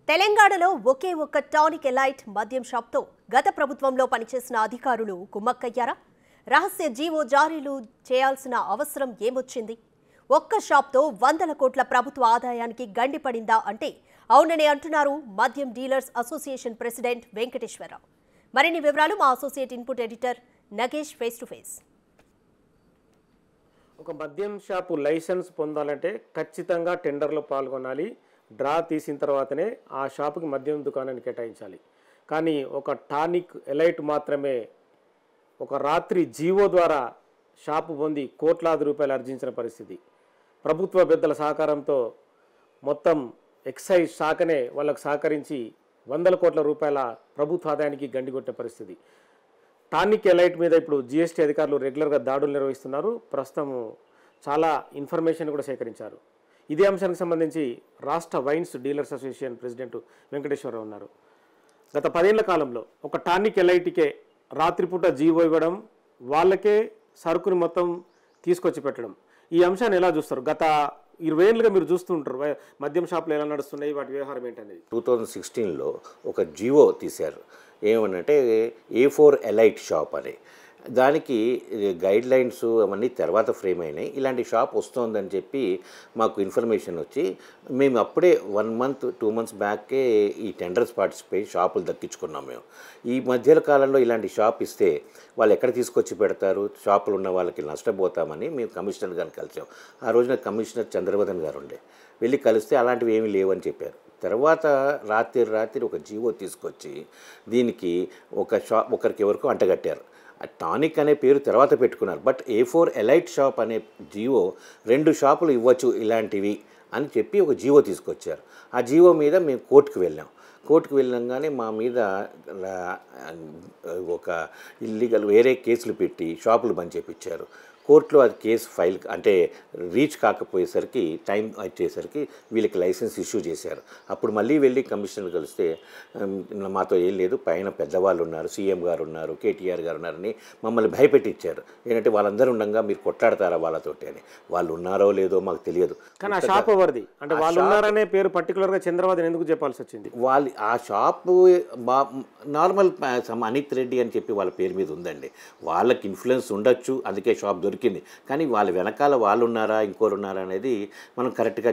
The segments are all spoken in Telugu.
తెలంగాణలో ఒకే ఒక్క టానిక్ ఎలైట్ మద్యం షాప్తో గత ప్రభుత్వంలో పనిచేసిన అధికారులు కుమ్మక్కయ్యారా? రహస్య జీవో జారీలు చేయాల్సిన అవసరం ఏమొచ్చింది? ఒక్క షాప్తో వందల కోట్ల ప్రభుత్వ ఆదాయానికి గండిపడిందా అంటే అవునని అంటున్నారు మద్యం డీలర్స్ అసోసియేషన్ ప్రెసిడెంట్ వెంకటేశ్వరరావు. మరిన్ని వివరాలు మా associate input editor Nagesh face to face. ఒక మద్యం షాపు లైసెన్స్ పొందాలంటే ఖచ్చితంగా టెండర్లో పాల్గొనాలి. డ్రా తీసిన తర్వాతనే ఆ షాపుకి మద్యం దుకాణాన్ని కేటాయించాలి. కానీ ఒక టానిక్ ఎలైట్ మాత్రమే ఒక రాత్రి జీవో ద్వారా షాపు పొంది కోట్లాది రూపాయలు ఆర్జించిన పరిస్థితి. ప్రభుత్వ పెద్దల సహకారంతో మొత్తం ఎక్సైజ్ శాఖనే వాళ్ళకు సహకరించి వందల కోట్ల రూపాయల ప్రభుత్వ ఆదాయానికి గండికొట్టే పరిస్థితి. టానిక్ ఎలైట్ మీద ఇప్పుడు జీఎస్టీ అధికారులు రెగ్యులర్గా దాడులు నిర్వహిస్తున్నారు. ప్రస్తుతం చాలా ఇన్ఫర్మేషన్ కూడా సేకరించారు. ఇదే అంశానికి సంబంధించి రాష్ట్ర wines dealers association president Venkateswara Rao ఉన్నారు. గత 10 ఏళ్ల కాలంలో ఒక టానిక్ ఎలైట్కే రాత్రిపూట జీవో ఇవ్వడం, వాళ్ళకే సరుకుని మొత్తం తీసుకొచ్చి పెట్టడం, ఈ అంశాన్ని ఎలా చూస్తారు? గత 20 ఏళ్ళుగా మీరు చూస్తుంటారు మద్యం షాపులు ఎలా నడుస్తున్నాయి, వాటి వ్యవహారం ఏంటనేది. 2016లో ఒక జీవో తీశారు. ఏమనంటే A4 ఎలైట్ షాప్ అని. దానికి గైడ్ లైన్స్ అవన్నీ తర్వాత ఫ్రేమ్ అయినాయి. ఇలాంటి షాప్ వస్తుందని చెప్పి మాకు ఇన్ఫర్మేషన్ వచ్చి మేము అప్పుడే 1 మంత్ 2 మంత్స్ బ్యాక్కే ఈ టెండర్స్ పార్టిసిపేట్ షాపులు దక్కించుకున్నాం. మేము ఈ మధ్య కాలంలో ఇలాంటి షాప్ ఇస్తే వాళ్ళు ఎక్కడ తీసుకొచ్చి పెడతారు, షాపులు ఉన్న వాళ్ళకి నష్టపోతామని మేము కమిషనర్ గారిని కలిసాం. ఆ రోజున కమిషనర్ చంద్రవదన్ గారు ఉండే. వెళ్ళి కలిస్తే అలాంటివి ఏమీ లేవని చెప్పారు. తర్వాత రాత్రి ఒక జీవో తీసుకొచ్చి దీనికి ఒకరికి ఎవరికో అంటగట్టారు. టానిక్ అనే పేరు తర్వాత పెట్టుకున్నారు. బట్ A4 ఎలైట్ షాప్ అనే జీవో 2 షాపులు ఇవ్వచ్చు ఇలాంటివి అని చెప్పి ఒక జీవో తీసుకొచ్చారు. ఆ జీవో మీద మేము కోర్టుకు వెళ్ళాం. కోర్టుకు వెళ్ళంగానే మా మీద ఒక ఇల్లీగల్ వేరే కేసులు పెట్టి షాపులు బంద్ చేయించారు. కోర్టులో అది కేసు ఫైల్ అంటే రీచ్ కాకపోయేసరికి టైం వచ్చేసరికి వీళ్ళకి లైసెన్స్ ఇష్యూ చేశారు. అప్పుడు మళ్ళీ వెళ్ళి కమిషనర్ కలిస్తే మాతో ఏం లేదు, పైన పెద్దవాళ్ళు ఉన్నారు, సీఎం గారు ఉన్నారు, కేటీఆర్ గారు ఉన్నారని మమ్మల్ని భయపెట్టించారు. ఏంటంటే వాళ్ళందరూ ఉండగా మీరు కొట్లాడతారా వాళ్ళతోటి అని. వాళ్ళు ఉన్నారో లేదో మాకు తెలియదు. కానీ ఆ షాప్ ఎవరిది అంటే వాళ్ళు ఉన్నారనే పేరు పర్టికులర్గా చంద్రబాబు ఎందుకు చెప్పాల్సి వచ్చింది? వాళ్ళు ఆ షాపు నార్మల్ అనిత్ రెడ్డి అని చెప్పి వాళ్ళ పేరు మీద ఉందండి. వాళ్ళకి ఇన్ఫ్లుయెన్స్ ఉండొచ్చు, అందుకే షాప్ దొరికింది. కానీ వాళ్ళ వెనకాల వాళ్ళు ఉన్నారా ఇంకోరు ఉన్నారా అనేది మనం కరెక్ట్గా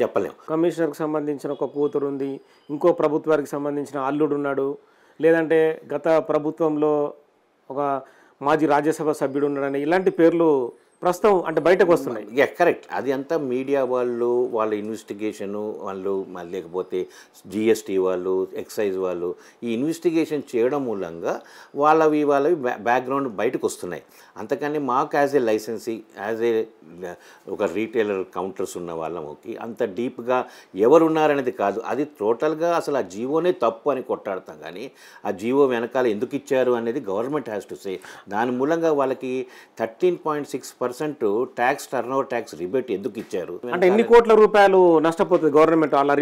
చెప్పలేం. కమిషనర్కి సంబంధించిన ఒక కూతురు ఉంది, ఇంకో ప్రభుత్వానికి సంబంధించిన అల్లుడు ఉన్నాడు, లేదంటే గత ప్రభుత్వంలో ఒక మాజీ రాజ్యసభ సభ్యుడు ఉన్నాడని ఇలాంటి పేర్లు ప్రస్తుతం అంటే బయటకు వస్తున్నాయి. కరెక్ట్. అది అంతా మీడియా వాళ్ళు, వాళ్ళ ఇన్వెస్టిగేషను వాళ్ళు, లేకపోతే జిఎస్టీ వాళ్ళు, ఎక్సైజ్ వాళ్ళు ఈ ఇన్వెస్టిగేషన్ చేయడం మూలంగా వాళ్ళవి బ్యాక్గ్రౌండ్ బయటకు వస్తున్నాయి. అంతకని మాకు as a licensee, as a ఒక రీటైలర్ కౌంటర్స్ ఉన్న వాళ్ళకి అంత డీప్గా ఎవరున్నారనేది కాదు. అది టోటల్గా అసలు ఆ జీవోనే తప్పు అని కొట్టాడతాం. కానీ ఆ జీవో వెనకాల ఎందుకు ఇచ్చారు అనేది గవర్నమెంట్ హ్యాస్ టు సే. దాని మూలంగా వాళ్ళకి 13.6% ట్యాక్స్ టర్నోవర్ ట్యాక్స్ రిబేట్ ఎందుకు ఇచ్చారు అంటే ఎన్ని కోట్ల రూపాయలు నష్టపోతుంది గవర్నమెంట్ అలా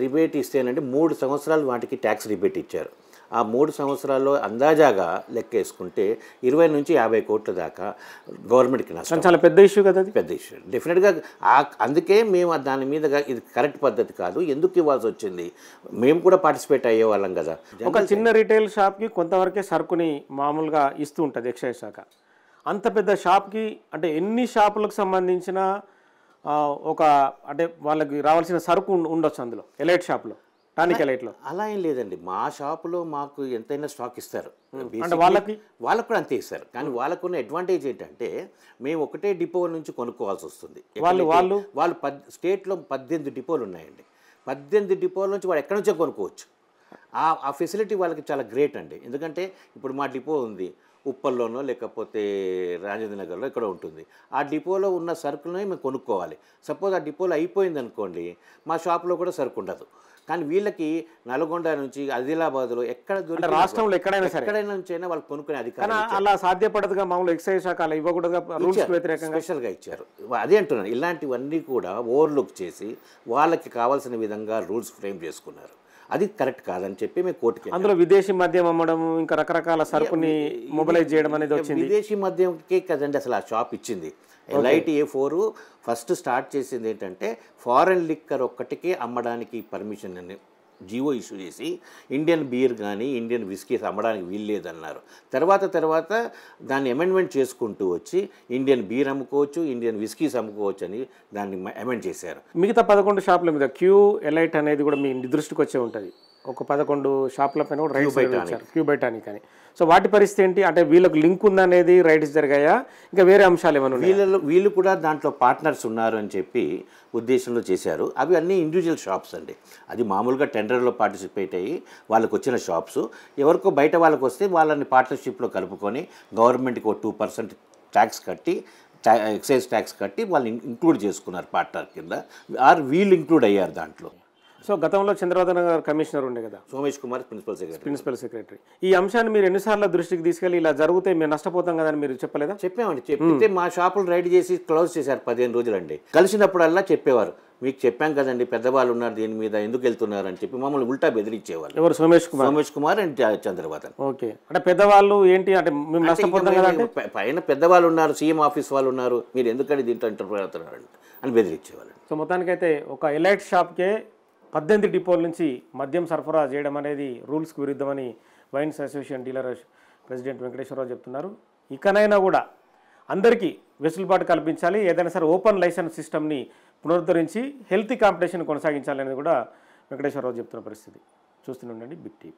రిబేట్ ఇస్తేనంటే 3 సంవత్సరాలు వాటికి ట్యాక్స్ రిబేట్ ఇచ్చారు. ఆ 3 సంవత్సరాల్లో అందాజాగా లెక్కేసుకుంటే 20 నుంచి 50 కోట్ల దాకా గవర్నమెంట్కి నష్టం. చాలా పెద్ద ఇష్యూ కదా, అది పెద్ద ఇష్యూ డెఫినెట్గా. అందుకే మేము దాని మీద ఇది కరెక్ట్ పద్ధతి కాదు, ఎందుకు ఇవ్వాల్సి వచ్చింది, మేము కూడా పార్టిసిపేట్ అయ్యేవాళ్ళం కదా. ఒక చిన్న రీటైల్ షాప్కి కొంతవరకే సరుకుని మామూలుగా ఇస్తూ ఉంటుంది ఎక్సైజ్ శాఖ. అంత పెద్ద షాప్కి అంటే ఎన్ని షాపులకు సంబంధించిన ఒక అంటే వాళ్ళకి రావాల్సిన సరుకు ఉండొచ్చు అందులో ఎలైట్ షాప్లో, టానిక్ ఎలైట్లో. అలా ఏం లేదండి. మా షాపులో మాకు ఎంతైనా స్టాక్ ఇస్తారు. అంటే వాళ్ళకి కూడా అంతే ఇస్తారు. కానీ వాళ్ళకున్న అడ్వాంటేజ్ ఏంటంటే మేము ఒకటే డిపో నుంచి కొనుక్కోవాల్సి వస్తుంది. వాళ్ళు స్టేట్లో 18 డిపోలు ఉన్నాయండి. 18 డిపోల నుంచి వాళ్ళు ఎక్కడి నుంచో కొనుక్కోవచ్చు. ఆ ఫెసిలిటీ వాళ్ళకి చాలా గ్రేట్ అండి. ఎందుకంటే ఇప్పుడు మా డిపో ఉంది ఉప్పల్లోనో లేకపోతే రాజేంద్ర నగర్లో ఎక్కడో ఉంటుంది. ఆ డిపోలో ఉన్న సరుకులనే మేము కొనుక్కోవాలి. సపోజ్ ఆ డిపోలో అయిపోయింది అనుకోండి, మా షాప్లో కూడా సరుకు ఉండదు. కానీ వీళ్ళకి నల్గొండ నుంచి ఆదిలాబాద్లో ఎక్కడ రాష్ట్రంలో ఎక్కడైనా నుంచి అయినా వాళ్ళు కొనుక్కునే అధికారం అలా సాధ్యపడదుగా. మామూలు ఎక్సైజ్ శాఖ అలా ఇవ్వకూడదుగా, రూల్స్కి వ్యతిరేకంగా స్పెషల్గా ఇచ్చారు. అదే అంటున్నాను, ఇలాంటివన్నీ కూడా ఓవర్లుక్ చేసి వాళ్ళకి కావాల్సిన విధంగా రూల్స్ ఫ్రేమ్ చేసుకున్నారు. అది కరెక్ట్ కాదని చెప్పి మేము కోర్టుకి. అందులో విదేశీ మద్యం అమ్మడం, ఇంకా రకరకాల సరుకుని మొబిలైజ్ చేయడం అనేది వచ్చింది. విదేశీ మద్యంకే కదండి అసలు ఆ షాప్ ఇచ్చింది. ఎలైట్ A4 ఫస్ట్ స్టార్ట్ చేసింది ఏంటంటే ఫారెన్ లిక్కర్ ఒక్కటికే అమ్మడానికి పర్మిషన్ అని జీవో ఇష్యూ చేసి ఇండియన్ బీర్ కానీ ఇండియన్ విస్కీస్ అమ్మడానికి వీల్లేదన్నారు. తర్వాత దాన్ని అమెండ్మెంట్ చేసుకుంటూ వచ్చి ఇండియన్ బీర్ అమ్ముకోవచ్చు, ఇండియన్ విస్కీస్ అమ్ముకోవచ్చు అని దాన్ని అమెండ్ చేశారు. మిగతా 11 షాపుల మీద క్యూ ఎలైట్ అనేది కూడా మీ దృష్టికి వచ్చే ఉంటుంది. ఒక 11 షాపుల పైన కూడా రైడ్స్ ఇచ్చారు, క్యూ బై టానిక్ అని. సో వాటి పరిస్థితి ఏంటి? అంటే వీళ్ళకి లింక్ ఉందనేది రైడ్స్ జరిగాయా, ఇంకా వేరే అంశాలు ఏమైనా ఉన్నాయా? వీళ్ళు కూడా దాంట్లో పార్ట్నర్స్ ఉన్నారు అని చెప్పి ఉద్దేశంలో చేశారు. అవి అన్నీ ఇండివిజువల్ షాప్స్ అండి. అది మామూలుగా టెండర్లో పార్టిసిపేట్ అయ్యి వాళ్ళకు వచ్చిన షాప్స్. ఎవరికో బయట వాళ్ళకు వస్తే వాళ్ళని పార్ట్నర్షిప్లో కలుపుకొని గవర్నమెంట్కి ఒక 2% ట్యాక్స్ కట్టి, ఎక్సైజ్ ట్యాక్స్ కట్టి వాళ్ళని ఇంక్లూడ్ చేసుకున్నారు పార్ట్నర్ కింద. వీళ్ళు ఇంక్లూడ్ అయ్యారు దాంట్లో. సో గతంలో చంద్రబాబు గారు కమిషనర్ ఉండే కదా, సోమేష్ కుమార్ ప్రిన్సిపల్ సెక్రటరీ. ఈ అంశాన్ని మీరు ఎన్నిసార్లు దృష్టికి తీసుకెళ్ళి ఇలా జరిగితే మేము నష్టపోతాం కదా అని మీరు చెప్పలేదా? చెప్పామండి. చెప్తే మా షాపులు రైడ్ చేసి క్లోజ్ చేశారు 15 రోజులండి. కలిసినప్పుడల్లా చెప్పేవారు, మీకు చెప్పాం కదండి పెద్దవాళ్ళు ఉన్నారు దీని మీద, ఎందుకు వెళ్తున్నారు అని చెప్పి మమ్మల్ని ఉల్టా బెదిరించేవాళ్ళు. ఎవరు? సోమేష్ కుమార్ అండ్ చంద్రబాబు. ఓకే, అంటే పెద్దవాళ్ళు ఏంటి అంటే మేము నష్టపోతాం కదా అంటే పైన పెద్దవాళ్ళు ఉన్నారు, సీఎం ఆఫీస్ వాళ్ళు ఉన్నారు, మీరు ఎందుకని దీంట్లో ఇంటర్ఫీర్ అవుతున్నారు అని బెదిరించేవాళ్ళు. సో మొత్తానికైతే ఒక ఎలైట్ షాప్కే 18 డిపోల నుంచి మద్యం సరఫరా చేయడం అనేది రూల్స్కి విరుద్ధమని wines association dealer president Venkateswara Rao చెప్తున్నారు. ఇకనైనా కూడా అందరికీ వెసులుబాటు కల్పించాలి, ఏదైనా సరే ఓపెన్ లైసెన్స్ సిస్టమ్ని పునరుద్ధరించి హెల్తీ కాంపిటీషన్ కొనసాగించాలి అనేది కూడా వెంకటేశ్వరరావు చెప్తున్న పరిస్థితి. చూస్తూనే ఉండండి బిగ్ టీవీ.